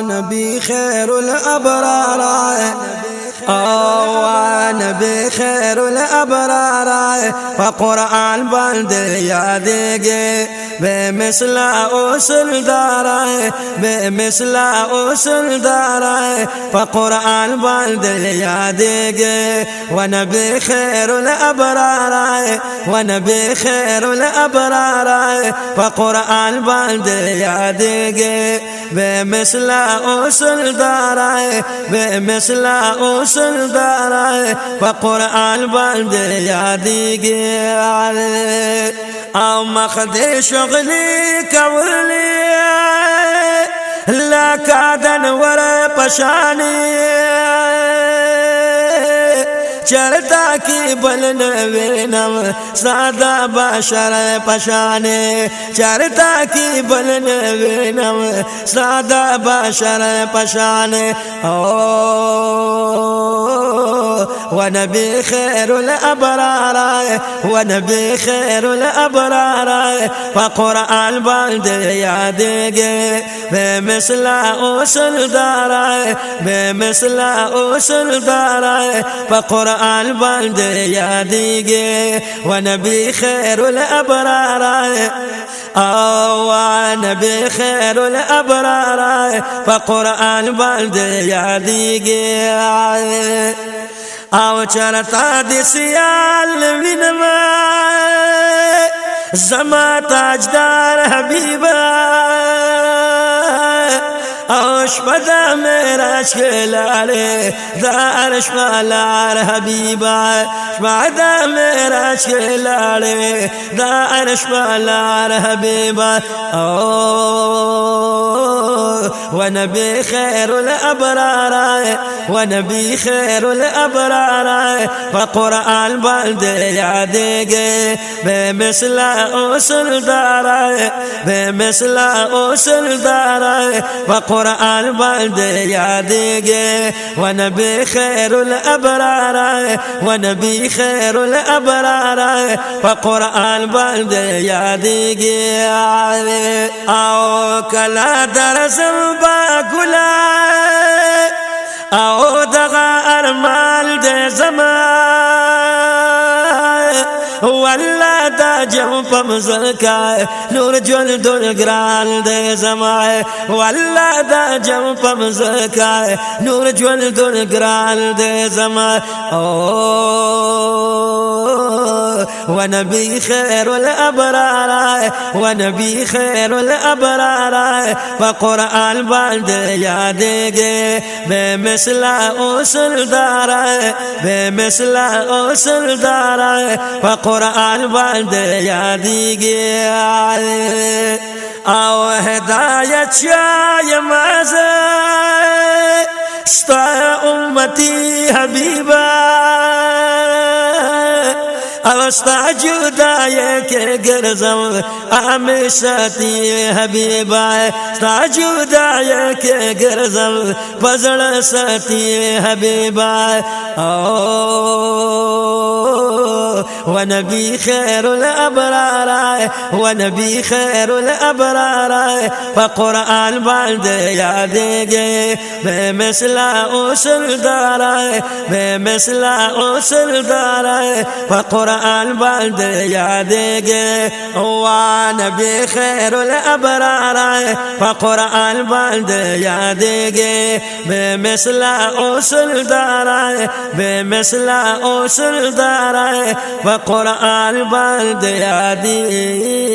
نبی خیر الابرار نبی خیر الابرار قرآن بند یادگے بے مثلا اصل دارا بے مثلا اصل دارا قرآن بند یادگے ونبی خیر الابرار ونبی خیر الابرار قرآن بند یادگے بے مثلا اصل دارا بے مثلا اصل دارا قرآن بند یادگے او مخد شغلی کولی لکادن ور پشانی چرتا کی بل نوینم سادا بشر پشانے چرتا کی بل نوینم سادا بشر پشانے ونبی خیر الابرار ونبی خیر الابرار قرآن بند یادگے بے مثلا اصل دارا بے مثلا اصل دارا قرآن بند یادگے ونبی خیر الابرار ونبی خیر الابرار قرآن بند یادگے او چرتا دی سیال وینما زما تاجدار حبیبا او شپدا میرا شکلالے دار شپالار حبیبا شپدا میرا شکلالے دار شپالار حبیبا ونبی خیر الابرار ونبی خیر الابرار قرآن بند یادگے بے مثلا اصل دارا بے مثلا اصل دارا قرآن بند یادگے ونبی خیر الابرار ونبی خیر الابرار قرآن بند یادگے او کلا درزم با گلا او دغا ارمال دے زمان والله دا جم پمزکا نور جل دل گرال دے زمان والله دا جم پمزکا نور جل دل گرال دے زمان ونبی خیر الابرار ونبی خیر الابرار قرآن بند یادگے بے مثلا اصل دارا بے مثلا اصل دارا قرآن بند یادگے او ہدایت شای مازہ ستا امتی حبیبا اوستا جدائی کے گرزم ہمیشتی حبیبا ستا جدائی کے گرزم پزڑ ستی حبیبا ونبی خیر الابرار ونبی خیر الابرار قرآن بند یادگے بے مثلا اصل دارا بے مثلا اصل دارا قرآن بند یادگے ونبی خیر الابرار قرآن بند یادگے بے مثلا اصل دارا بے مثلا اصل دارا قرآن بند یادگے